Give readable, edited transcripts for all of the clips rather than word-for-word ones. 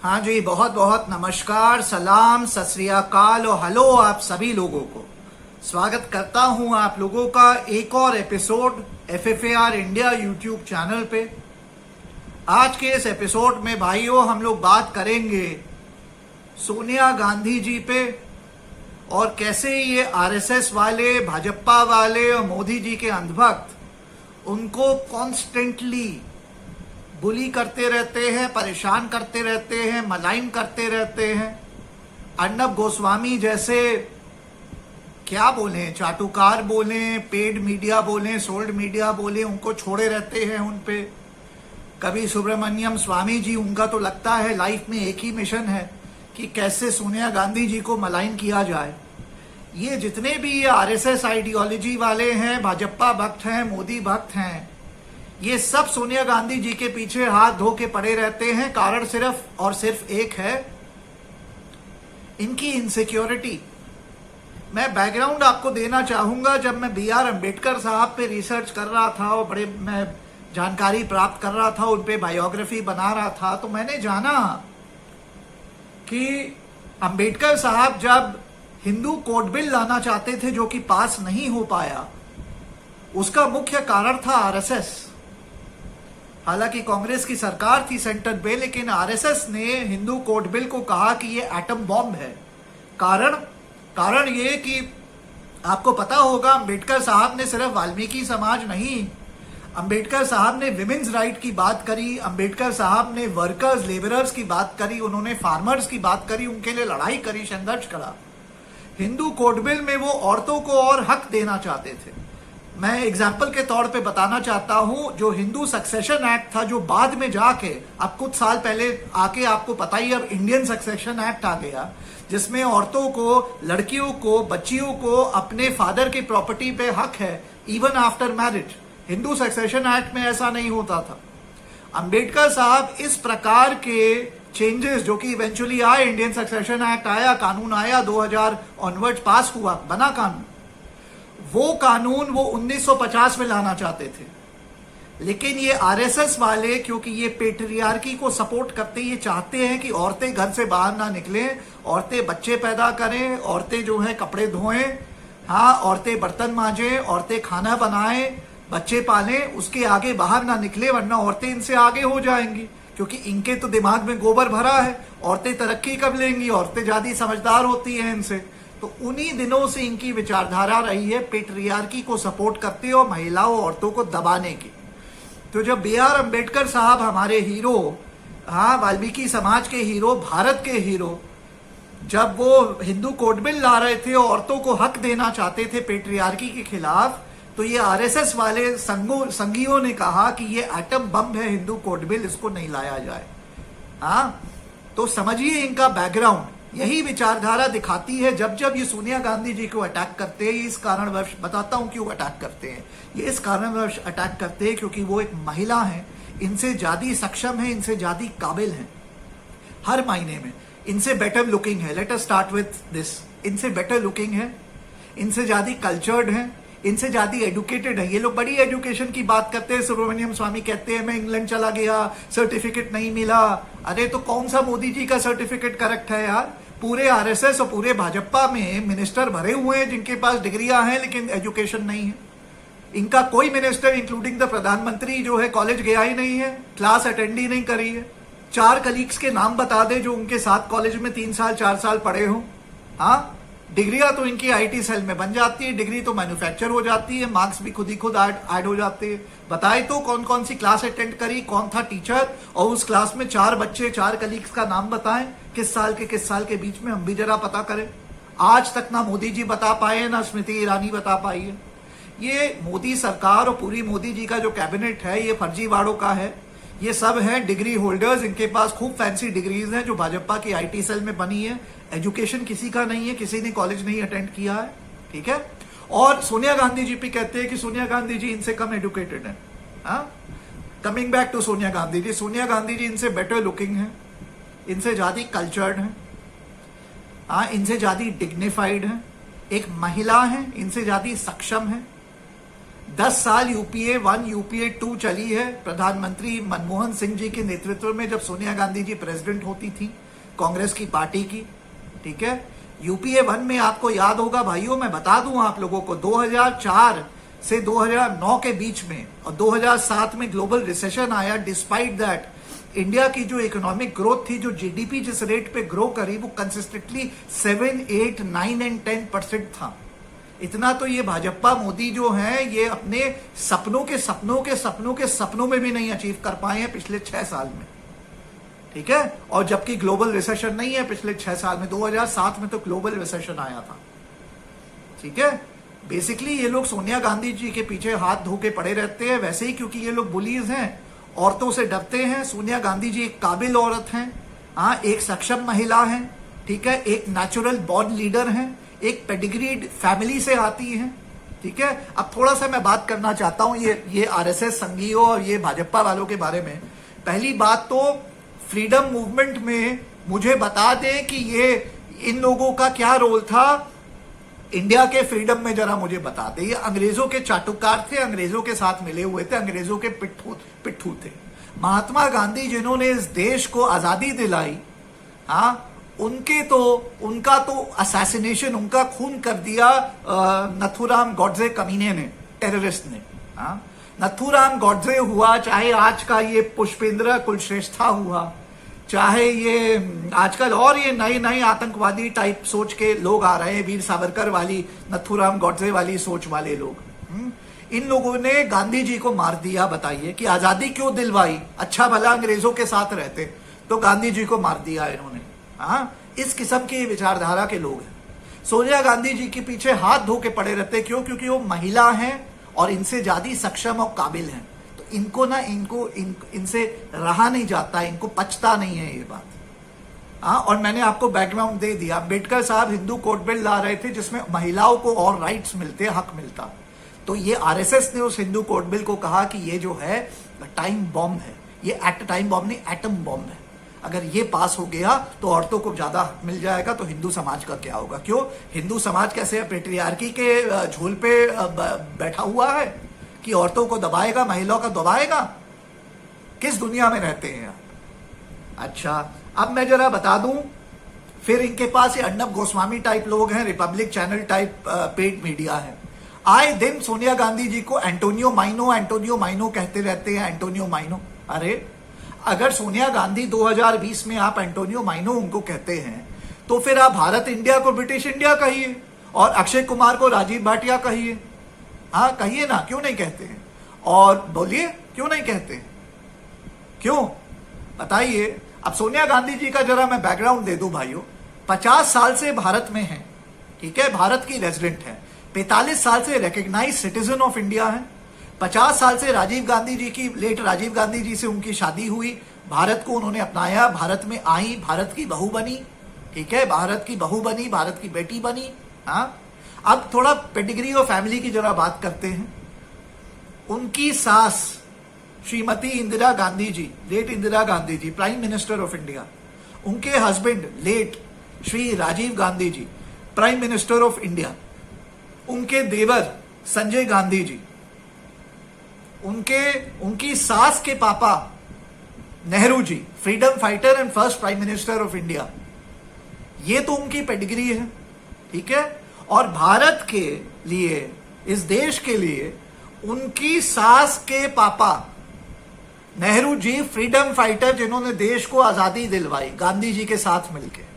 हाँ जी, बहुत बहुत नमस्कार, सलाम, सत श्री अकाल और हेलो आप सभी लोगों को। स्वागत करता हूँ आप लोगों का एक और episode FFAR India YouTube channel पे। आज के इस एपिसोड में भाइयों हम लोग बात करेंगे सोनिया गांधी जी पे और कैसे ये RSS वाले, भाजपा वाले और मोदी जी के अंधभक्त उनको कॉन्स्टेंटली बुली करते रहते हैं, परेशान करते रहते हैं, मलाइन करते रहते हैं। अर्नब गोस्वामी जैसे क्या बोले, चाटुकार बोले, पेड मीडिया बोले, सोल्ड मीडिया बोले, उनको छोड़े रहते हैं उन पे। कभी सुब्रमण्यम स्वामी जी, उनका तो लगता है लाइफ में एक ही मिशन है कि कैसे सोनिया गांधी जी को मलाइन किया जाए। ये जितने भी ये RSS आइडियोलॉजी वाले हैं, भाजपा भक्त हैं, मोदी भक्त हैं, ये सब सोनिया गांधी जी के पीछे हाथ धो के पड़े रहते हैं। कारण सिर्फ और सिर्फ एक है, इनकी इनसिक्योरिटी। मैं बैकग्राउंड आपको देना चाहूंगा। जब मैं BR अम्बेडकर साहब पे रिसर्च कर रहा था और बड़े मैं जानकारी प्राप्त कर रहा था, उन पे बायोग्राफी बना रहा था, तो मैंने जाना कि अम्बेडकर साहब जब हिंदू कोड बिल लाना चाहते थे जो कि पास नहीं हो पाया, उसका मुख्य कारण था RSS। हालांकि कांग्रेस की सरकार थी सेंटर पे, लेकिन RSS ने हिंदू कोड बिल को कहा कि ये एटम बॉम्ब है। कारण ये कि आपको पता होगा, अम्बेडकर साहब ने सिर्फ वाल्मीकि समाज नहीं, अम्बेडकर साहब ने विमेन्स राइट की बात करी, अम्बेडकर साहब ने वर्कर्स, लेबरर्स की बात करी, उन्होंने फार्मर्स की बात करी, उनके लिए लड़ाई करी, संघर्ष करा। हिंदू कोड बिल में वो औरतों को और हक देना चाहते थे। मैं एग्जाम्पल के तौर पे बताना चाहता हूं, जो हिंदू सक्सेशन एक्ट था, जो बाद में जाके अब कुछ साल पहले आके आपको पता ही, अब इंडियन सक्सेशन एक्ट आ गया, जिसमें औरतों को, लड़कियों को, बच्चियों को अपने फादर की प्रॉपर्टी पे हक है even after marriage. Hindu succession act में ऐसा नहीं होता था। अंबेडकर साहब इस प्रकार के चेंजेस जो कि इवेंचुअली आए, इंडियन सक्सेशन एक्ट आया, कानून आया, 2000 ऑनवर्ड पास हुआ, बना कानून। वो कानून वो 1950 में लाना चाहते थे, लेकिन ये RSS वाले, क्योंकि ये पेट्रियार्की को सपोर्ट करते, ये चाहते हैं कि औरतें घर से बाहर ना निकलें, औरतें बच्चे पैदा करें, औरतें जो है कपड़े धोएं, हाँ, औरतें बर्तन मांजें, औरतें खाना बनाएं, बच्चे पालें, उसके आगे बाहर ना निकले, वरना औरतें इनसे आगे हो जाएंगी, क्योंकि इनके तो दिमाग में गोबर भरा है। औरतें तरक्की कब लेंगी, औरतें ज्यादा समझदार होती हैं इनसे। तो उन्हीं दिनों से इनकी विचारधारा रही है पेट्रियार्की को सपोर्ट करते हो, महिलाओं, औरतों को दबाने की। तो जब BR अम्बेडकर साहब, हमारे हीरो, हाँ, वाल्मीकि समाज के हीरो, भारत के हीरो, जब वो हिंदू कोड बिल ला रहे थे, औरतों को हक देना चाहते थे पेट्रियार्की के खिलाफ, तो ये RSS वाले संघियों ने कहा कि ये एटम बम है हिंदू कोड बिल, इसको नहीं लाया जाए। हाँ, तो समझिए इनका बैकग्राउंड। यही विचारधारा दिखाती है जब जब ये सोनिया गांधी जी को अटैक करते हैं। इस कारणवश बताता हूं क्यों अटैक करते हैं। ये इस कारणवश अटैक करते हैं क्योंकि वो एक महिला है, इनसे ज्यादा सक्षम है, इनसे ज्यादा काबिल है हर मायने में। इनसे बेटर लुकिंग है, let us start with this. इनसे बेटर लुकिंग है, इनसे ज्यादा कल्चर्ड है, इनसे ज्यादा एजुकेटेड है। ये लोग बड़ी एजुकेशन की बात करते हैं। सुब्रमण्यम स्वामी कहते हैं मैं इंग्लैंड चला गया, सर्टिफिकेट नहीं मिला। अरे तो कौन सा मोदी जी का सर्टिफिकेट करेक्ट है यार? पूरे RSS और पूरे भाजपा में मिनिस्टर भरे हुए हैं जिनके पास डिग्रियां हैं लेकिन एजुकेशन नहीं है। इनका कोई मिनिस्टर इंक्लूडिंग द प्रधानमंत्री जो है कॉलेज गया ही नहीं है, क्लास अटेंड ही नहीं करी है। 4 कलीग्स के नाम बता दे जो उनके साथ कॉलेज में 3 साल 4 साल पढ़े हो। हाँ, डिग्रियां तो इनकी IT सेल में बन जाती है, डिग्री तो मैन्युफैक्चर हो जाती है, मार्क्स भी खुद ही खुद ऐड हो जाते हैं। बताए तो कौन कौन सी क्लास अटेंड करी, कौन था टीचर, और उस क्लास में 4 बच्चे, 4 कलीग्स का नाम बताएं, किस साल के बीच में, हम भी जरा पता करें। आज तक ना मोदी जी बता पाए, ना स्मृति ईरानी बता पाई है। ये मोदी सरकार और पूरी मोदी जी का जो कैबिनेट है, ये फर्जीवाड़ों का है। ये सब है डिग्री होल्डर्स, इनके पास खूब फैंसी डिग्रीज हैं जो भाजपा की IT सेल में बनी है। एजुकेशन किसी का नहीं है, किसी ने कॉलेज नहीं अटेंड किया है, ठीक है। और सोनिया गांधी जी भी कहते हैं कि सोनिया गांधी जी इनसे कम एजुकेटेड है। Coming back to Sonia Gandhi ji, Sonia Gandhi ji इनसे बेटर लुकिंग है, इनसे ज्यादा कल्चर्ड है, इनसे ज्यादा डिग्निफाइड है, एक महिला है, इनसे ज्यादा सक्षम है। 10 साल यूपीए 1 यूपीए 2 चली है प्रधानमंत्री मनमोहन सिंह जी के नेतृत्व में, जब सोनिया गांधी जी प्रेसिडेंट होती थी कांग्रेस की पार्टी की। ठीक है, यूपीए 1 में आपको याद होगा भाइयों, मैं बता दूं आप लोगों को, 2004 से 2009 के बीच में और 2007 में ग्लोबल रिसेशन आया। डिस्पाइट दैट इंडिया की जो इकोनॉमिक ग्रोथ थी, जो जीडीपी जिस रेट पे ग्रो करी, वो कंसिस्टेंटली 7, 8, 9 एंड 10% था। इतना तो ये भाजपा मोदी जो हैं, ये अपने सपनों में भी नहीं अचीव कर पाए हैं पिछले 6 साल में। ठीक है, और जबकि ग्लोबल रिसेशन नहीं है पिछले 6 साल में, 2007 में तो ग्लोबल रिसेशन आया था। ठीक है, बेसिकली ये लोग सोनिया गांधी जी के पीछे हाथ धो के पड़े रहते हैं, वैसे ही क्योंकि ये लोग बुलीज हैं, औरतों से डरते हैं। सोनिया गांधी जी एक काबिल औरत हैं, हाँ, एक सक्षम महिला हैं। ठीक है, एक नेचुरल बॉर्न लीडर हैं, एक पेडिग्रीड फैमिली से आती हैं। ठीक है, अब थोड़ा सा मैं बात करना चाहता हूं ये आरएसएस संघियों और ये भाजपा वालों के बारे में। पहली बात तो फ्रीडम मूवमेंट में मुझे बता दें कि ये इन लोगों का क्या रोल था इंडिया के फ्रीडम में, जरा मुझे बता दें। ये अंग्रेजों के चाटुकार थे, अंग्रेजों के साथ मिले हुए थे, अंग्रेजों के पिट्ठू थे। महात्मा गांधी जिन्होंने इस देश को आजादी दिलाई, हाँ, उनका तो असैसिनेशन, उनका खून कर दिया नथुराम गॉडसे कमीने ने, टेररिस्ट ने। हाँ, नथुराम गॉडसे हुआ, चाहे आज का ये पुष्पेंद्र कुलश्रेष्ठा हुआ, चाहे ये आजकल और ये नए आतंकवादी टाइप सोच के लोग आ रहे हैं, वीर सावरकर वाली, नथुराम गॉडसे वाली सोच वाले लोग। इन लोगों ने गांधी जी को मार दिया। बताइए कि आजादी क्यों दिलवाई? अच्छा भला अंग्रेजों के साथ रहते तो गांधी जी को मार दिया इन्होंने। हाँ, इस किस्म की विचारधारा के लोग हैं। सोनिया गांधी जी के पीछे हाथ धो के पड़े रहते, क्यों? क्योंकि वो महिला हैं और इनसे ज्यादा सक्षम और काबिल हैं। तो इनसे रहा नहीं जाता, इनको पचता नहीं है ये बात। हाँ, और मैंने आपको बैकग्राउंड दे दिया। अम्बेडकर साहब हिंदू कोड बिल ला रहे थे जिसमें महिलाओं को और राइट्स मिलते, हक मिलता। तो ये आरएसएस ने उस हिंदू कोड बिल को कहा कि ये जो है टाइम बॉम्ब है, ये टाइम बॉम्ब नहीं, एटम बॉम्ब है। अगर ये पास हो गया तो औरतों को ज्यादा हक मिल जाएगा, तो हिंदू समाज का क्या होगा? क्यों? हिंदू समाज कैसे पेट्रियार्की के झूल पे बैठा हुआ है कि औरतों को दबाएगा, महिलाओं को दबाएगा? किस दुनिया में रहते हैं आप? अच्छा, अब मैं जरा बता दूं, फिर इनके पास ये अर्नब गोस्वामी टाइप लोग हैं, Republic channel type paid media है। आए दिन सोनिया गांधी जी को एंटोनियो माइनो कहते रहते हैं, एंटोनियो माइनो। अरे, अगर सोनिया गांधी 2020 में आप एंटोनियो माइनो उनको कहते हैं, तो फिर आप भारत इंडिया को ब्रिटिश इंडिया कहिए और अक्षय कुमार को राजीव भाटिया कहिए। हाँ, कहिए ना, क्यों नहीं कहते हैं? और बोलिए, क्यों नहीं कहते? क्यों बताइए। अब सोनिया गांधी जी का जरा मैं बैकग्राउंड दे दूं भाइयों। 50 साल से भारत में है, ठीक है, भारत की रेजिडेंट है। 45 साल से रिकग्नाइज सिटीजन ऑफ इंडिया है। 50 साल से राजीव गांधी जी की, लेट राजीव गांधी जी से उनकी शादी हुई, भारत को उन्होंने अपनाया, भारत में आई, भारत की बहू बनी। ठीक है, भारत की बहू बनी, भारत की बेटी बनी। हाँ, अब थोड़ा पेडिग्री और फैमिली की जरा बात करते हैं। उनकी सास Shrimati Indira Gandhi ji, late Indira Gandhi ji, prime minister of India. उनके husband late Shri Rajiv Gandhi ji, prime minister of India. उनके देवर संजय गांधी जी, उनकी सास के papa Nehru ji, freedom fighter and first prime minister of India. ये तो उनकी पेडिग्री है। ठीक है, और भारत के लिए, इस देश के लिए, उनकी सास के papa Nehru ji freedom fighter, जिन्होंने देश को आजादी दिलवाई गांधी जी के साथ मिलकर।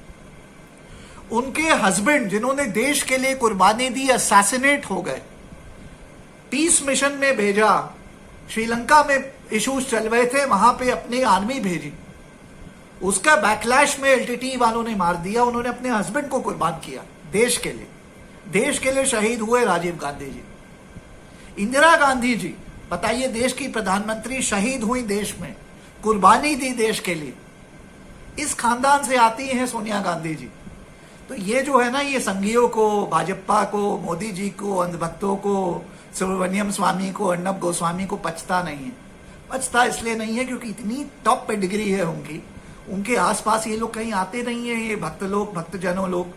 उनके हस्बैंड जिन्होंने देश के लिए कुर्बानी दी, असैसिनेट हो गए, पीस मिशन में भेजा। श्रीलंका में इश्यूज चल रहे थे, वहां पे अपनी आर्मी भेजी, उसका बैकलैश में एलटीटी वालों ने मार दिया। उन्होंने अपने हस्बैंड को कुर्बान किया देश के लिए। देश के लिए शहीद हुए राजीव गांधी जी। इंदिरा गांधी जी, बताइए, देश की प्रधानमंत्री, शहीद हुई देश में, कुर्बानी दी देश के लिए। इस खानदान से आती हैं सोनिया गांधी जी। तो ये जो है ना, ये संघियों को, भाजपा को, मोदी जी को, अंधभक्तों को, सुब्रमण्यम स्वामी को, अर्नब गोस्वामी को पचता नहीं है। पचता इसलिए नहीं है क्योंकि इतनी टॉप पेडिग्री है उनकी, उनके आसपास ये लोग कहीं आते नहीं है, ये भक्त लोग, भक्तजनों लोग।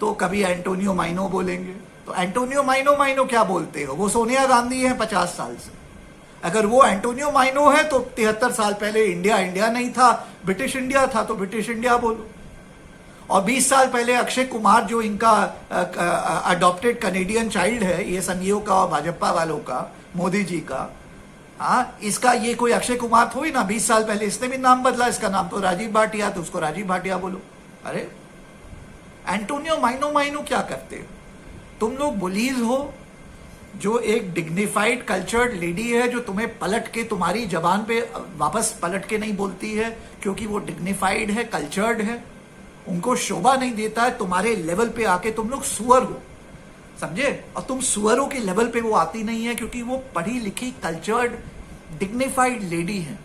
तो कभी एंटोनियो माइनो बोलेंगे, तो एंटोनियो माइनो क्या बोलते हो? वो सोनिया गांधी है 50 साल से। अगर वो एंटोनियो माइनो है तो 73 साल पहले इंडिया नहीं था, ब्रिटिश इंडिया था, तो ब्रिटिश इंडिया बोलो। और 20 साल पहले अक्षय कुमार जो इनका अडॉप्टेड कनेडियन चाइल्ड है, ये संघियों का और भाजपा वालों का, मोदी जी का, हाँ, इसका ये कोई अक्षय कुमार थोड़ी ना। 20 साल पहले इसने भी नाम बदला, इसका नाम तो राजीव भाटिया, तो उसको राजीव भाटिया बोलो। अरे एंटोनियो माइनो क्या करते हो तुम लोग? बुलीज हो, जो एक डिग्निफाइड कल्चर्ड लेडी है, जो तुम्हें पलट के तुम्हारी जबान पे वापस पलट के नहीं बोलती है, क्योंकि वो डिग्निफाइड है, कल्चर्ड है, उनको शोभा नहीं देता है तुम्हारे लेवल पे आके। तुम लोग सुअर हो, समझे? और तुम सुअरों के लेवल पे वो आती नहीं है, क्योंकि वो पढ़ी लिखी कल्चर्ड डिग्निफाइड लेडी है।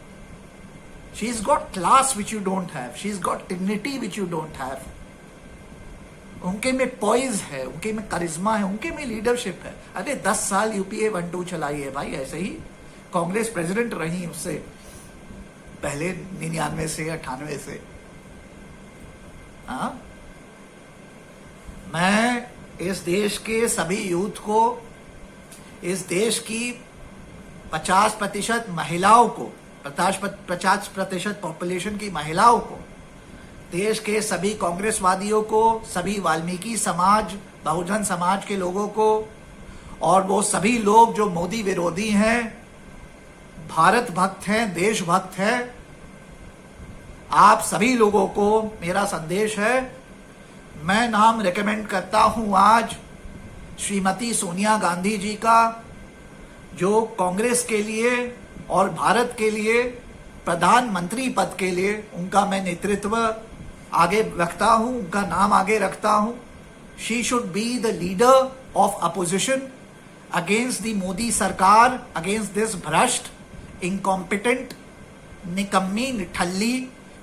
She is got class which you don't have, she is got dignity which you don't have. उनके में पॉइज है, उनके में करिश्मा है, उनके में लीडरशिप है। अरे 10 साल यूपीए 1-2 चलाई है भाई, ऐसे ही कांग्रेस प्रेसिडेंट रही उससे पहले 99 से 98 से। हाँ, मैं इस देश के सभी यूथ को, इस देश की 50% महिलाओं को, 50% पॉपुलेशन की महिलाओं को, देश के सभी कांग्रेसवादियों को, सभी वाल्मीकि समाज, बहुजन समाज के लोगों को, और वो सभी लोग जो मोदी विरोधी हैं, भारत भक्त हैं, देशभक्त हैं, आप सभी लोगों को मेरा संदेश है। मैं नाम रेकमेंड करता हूं आज श्रीमती सोनिया गांधी जी का, जो कांग्रेस के लिए और भारत के लिए प्रधानमंत्री पद के लिए उनका मैं नेतृत्व आगे रखता हूं, उनका नाम आगे रखता हूं। She should be the leader of opposition against the Modi सरकार, अगेंस्ट दिस भ्रष्ट, इनकॉम्पिटेंट, निकम्मी, निठल्ली,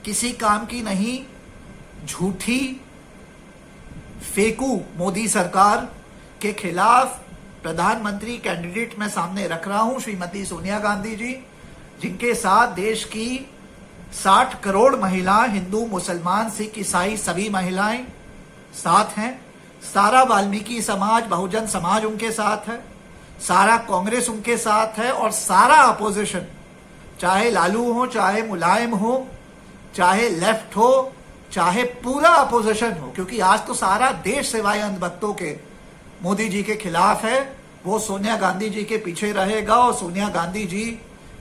किसी काम की नहीं, झूठी, फेकू मोदी सरकार के खिलाफ प्रधानमंत्री कैंडिडेट मैं सामने रख रहा हूं श्रीमती सोनिया गांधी जी, जिनके साथ देश की 60 करोड़ महिला, हिंदू, मुसलमान, सिख, ईसाई सभी महिलाएं साथ हैं। सारा वाल्मीकि समाज, बहुजन समाज उनके साथ है, सारा कांग्रेस उनके साथ है, और सारा अपोजिशन, चाहे लालू हो, चाहे मुलायम हो, चाहे लेफ्ट हो, चाहे पूरा अपोजिशन हो, क्योंकि आज तो सारा देश सिवाय अंधभक्तों के मोदी जी के खिलाफ है, वो सोनिया गांधी जी के पीछे रहेगा। और सोनिया गांधी जी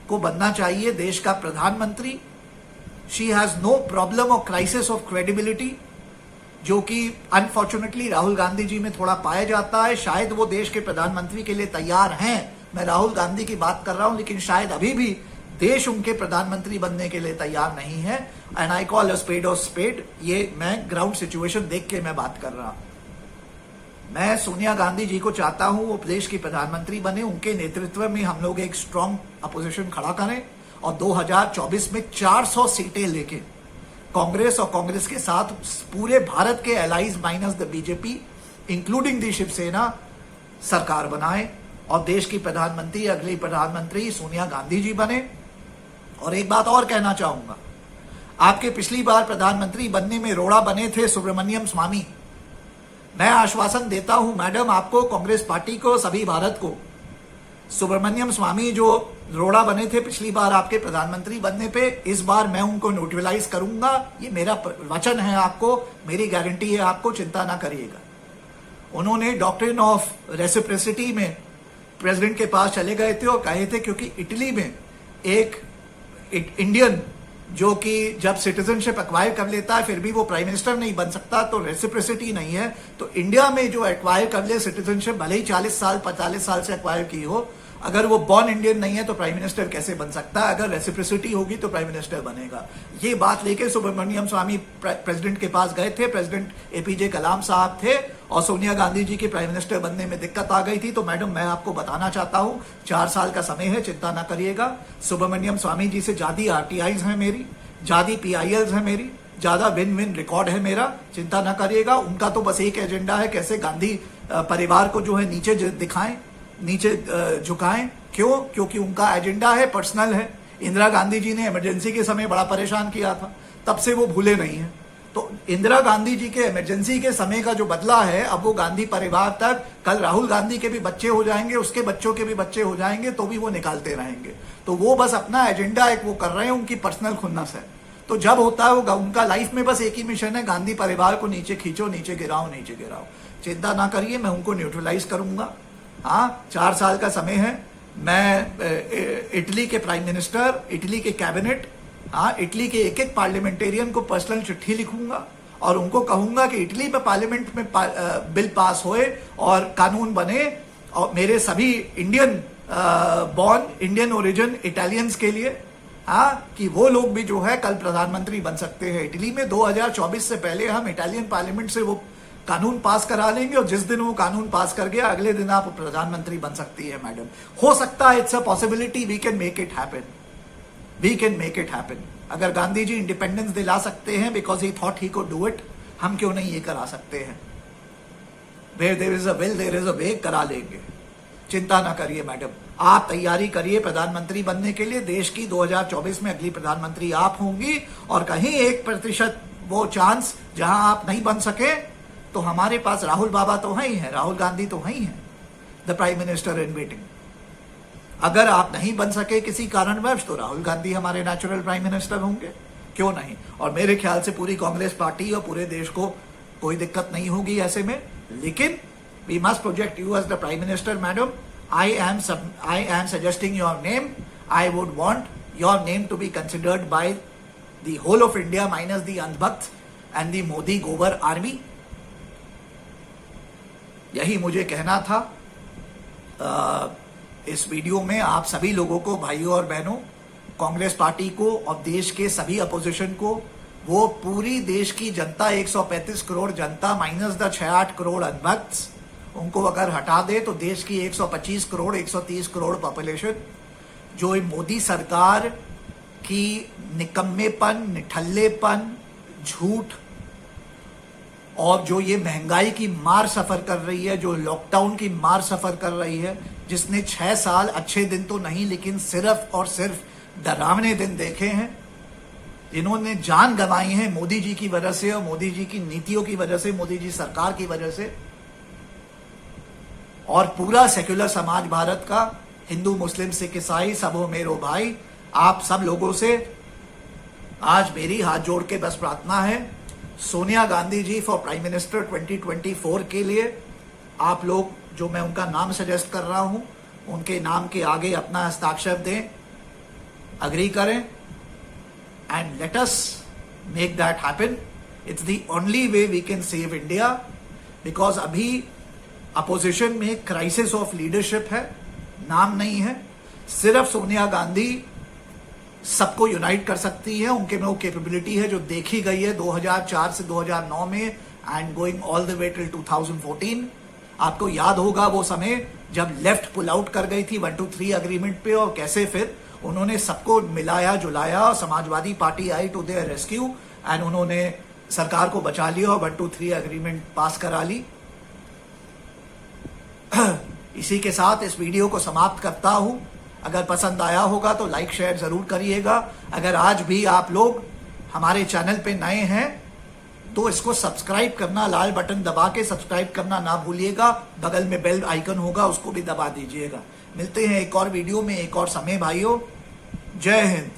को बनना चाहिए देश का प्रधानमंत्री। शी हैज नो प्रॉब्लम और क्राइसिस ऑफ क्रेडिबिलिटी, जो कि अनफॉर्चुनेटली राहुल गांधी जी में थोड़ा पाया जाता है। शायद वो देश के प्रधानमंत्री के लिए तैयार हैं, मैं राहुल गांधी की बात कर रहा हूं, लेकिन शायद अभी भी देश उनके प्रधानमंत्री बनने के लिए तैयार नहीं है। And I call a spade of spade, ये मैं ग्राउंड सिचुएशन देख के मैं बात कर रहा हूं। मैं सोनिया गांधी जी को चाहता हूं वो देश की प्रधानमंत्री बने, उनके नेतृत्व में हम लोग एक स्ट्रांग अपोजिशन खड़ा करें, और 2024 में 400 सीटें लेके कांग्रेस और कांग्रेस के साथ पूरे भारत के allies minus the BJP including the Shiv Sena सरकार बनाए, और देश की प्रधानमंत्री, अगली प्रधानमंत्री सोनिया गांधी जी बने। और एक बात और कहना चाहूंगा, आपके पिछली बार प्रधानमंत्री बनने में रोड़ा बने थे सुब्रमण्यम स्वामी। मैं आश्वासन देता हूं मैडम आपको, कांग्रेस पार्टी को, सभी भारत को, सुब्रमण्यम स्वामी जो रोड़ा बने थे पिछली बार आपके प्रधानमंत्री बनने पे, इस बार मैं उनको न्यूट्रलाइज करूंगा। ये मेरा वचन है आपको, मेरी गारंटी है आपको, चिंता ना करिएगा। उन्होंने डॉक्ट्रिन ऑफ रेसिप्रोसिटी में प्रेसिडेंट के पास चले गए थे और कहे थे, क्योंकि इटली में एक इंडियन जो कि जब सिटीजनशिप एक्वायर कर लेता है फिर भी वो प्राइम मिनिस्टर नहीं बन सकता, तो रेसिप्रोसिटी नहीं है। तो इंडिया में जो एक्वायर कर ले सिटीजनशिप, भले ही 40 साल 45 साल से एक्वायर की हो, अगर वो बॉर्न इंडियन नहीं है तो प्राइम मिनिस्टर कैसे बन सकता है? अगर रेसिप्रोसिटी होगी तो प्राइम मिनिस्टर बनेगा। ये बात लेके सुब्रमण्यम स्वामी प्रेसिडेंट के पास गए थे, प्रेसिडेंट एपीजे कलाम साहब थे, और सोनिया गांधी जी के प्राइम मिनिस्टर बनने में दिक्कत आ गई थी। तो मैडम मैं आपको बताना चाहता हूं, 4 साल का समय है, चिंता ना करिएगा। सुब्रमण्यम स्वामी जी से ज्यादा आरटीआईज है मेरी, ज्यादा पीआईएल्स है मेरी, ज्यादा विन विन रिकॉर्ड है मेरा, चिंता ना करिएगा। उनका तो बस एक एजेंडा है, कैसे गांधी परिवार को जो है नीचे दिखाएं, नीचे झुकाएं। क्यों? क्योंकि उनका एजेंडा है, पर्सनल है। इंदिरा गांधी जी ने इमरजेंसी के समय बड़ा परेशान किया था, तब से वो भूले नहीं है। तो इंदिरा गांधी जी के इमरजेंसी के समय का जो बदला है, अब वो गांधी परिवार तक, कल राहुल गांधी के भी बच्चे हो जाएंगे, उसके बच्चों के भी बच्चे हो जाएंगे, तो भी वो निकालते रहेंगे। तो वो बस अपना एजेंडा एक वो कर रहे हैं, उनकी पर्सनल खुन्नस है। तो जब होता है वो, उनका लाइफ में बस एक ही मिशन है, गांधी परिवार को नीचे खींचो, नीचे गिराओ, नीचे गिराओ। चिंता ना करिए, मैं उनको न्यूट्रलाइज करूंगा। हाँ, 4 साल का समय है। मैं इटली के प्राइम मिनिस्टर, इटली के कैबिनेट, हाँ, इटली के एक एक पार्लियामेंटेरियन को पर्सनल चिट्ठी लिखूंगा और उनको कहूंगा कि इटली में पार्लियामेंट में बिल पास होए और कानून बने, और मेरे सभी Indian born, Indian origin Italians के लिए, हाँ, कि वो लोग भी जो है कल प्रधानमंत्री बन सकते हैं इटली में। 2024 से पहले हम इटालियन पार्लियामेंट से वो कानून पास करा लेंगे, और जिस दिन वो कानून पास कर गया, अगले दिन आप प्रधानमंत्री बन सकती है मैडम। हो सकता है, it's a possibility, we can make it happen, we can make it happen. अगर गांधी जी इंडिपेंडेंस दिला सकते हैं because he thought he could do it, हम क्यों नहीं ये करा सकते हैं? Where there is a will there is a way, करा लेंगे। चिंता ना करिए मैडम, आप तैयारी करिए प्रधानमंत्री बनने के लिए। देश की 2024 में अगली प्रधानमंत्री आप होंगी, और कहीं 1% वो चांस जहां आप नहीं बन सके, तो हमारे पास राहुल बाबा तो है ही है, राहुल गांधी तो है ही है, the prime minister in waiting. अगर आप नहीं बन सके किसी कारणवश, तो राहुल गांधी हमारे नेचुरल प्राइम मिनिस्टर होंगे, क्यों नहीं? और मेरे ख्याल से पूरी कांग्रेस पार्टी और पूरे देश को कोई दिक्कत नहीं होगी ऐसे में। लेकिन we must project you as the prime minister madam. I am suggesting your name. I would want your name to be considered by the whole of India minus the Andhbhakt and the Modi Gobar army. यही मुझे कहना था इस video में। आप सभी लोगों को, भाइयों और बहनों, कांग्रेस पार्टी को और देश के सभी अपोजिशन को, वो पूरी देश की जनता, 135 करोड़ जनता माइनस द 6-8 करोड़ अनभक्त, उनको अगर हटा दे तो देश की 125 करोड़ 130 करोड़ पॉपुलेशन, जो मोदी सरकार की निकम्मेपन, निठल्लेपन, झूठ, और जो ये महंगाई की मार सफर कर रही है, जो लॉकडाउन की मार सफर कर रही है, जिसने 6 साल अच्छे दिन तो नहीं लेकिन सिर्फ और सिर्फ डरावने दिन देखे हैं, जिन्होंने जान गंवाई है मोदी जी की वजह से और मोदी जी की नीतियों की वजह से, मोदी जी सरकार की वजह से। और पूरा सेक्युलर समाज भारत का, हिंदू मुस्लिम सिख ईसाई, सब हो मेरो भाई, आप सब लोगों से आज मेरी हाथ जोड़ के बस प्रार्थना है, सोनिया गांधी जी फॉर प्राइम मिनिस्टर 2024 के लिए आप लोग, जो मैं उनका नाम सजेस्ट कर रहा हूं, उनके नाम के आगे अपना हस्ताक्षर दें, अग्री करें, and let us make that happen. It's the only way we can save India, because अभी अपोजिशन में क्राइसिस ऑफ लीडरशिप है, नाम नहीं है। सिर्फ सोनिया गांधी सबको यूनाइट कर सकती है, उनके में वो कैपेबिलिटी है जो देखी गई है 2004 से 2009 में and going all the way till 2014। आपको याद होगा वो समय जब लेफ्ट पुल आउट कर गई थी 1-2-3 अग्रीमेंट पे, और कैसे फिर उन्होंने सबको मिलाया जुलाया, और समाजवादी पार्टी आई टू देयर रेस्क्यू एंड उन्होंने सरकार को बचा लिया और 1-2-3 अग्रीमेंट पास करा ली। इसी के साथ इस वीडियो को समाप्त करता हूं। अगर पसंद आया होगा तो लाइक शेयर जरूर करिएगा। अगर आज भी आप लोग हमारे चैनल पे नए हैं तो इसको सब्सक्राइब करना, लाल बटन दबा के सब्सक्राइब करना ना भूलिएगा। बगल में बेल आइकन होगा, उसको भी दबा दीजिएगा। मिलते हैं एक और वीडियो में एक और समय भाइयों। जय हिंद।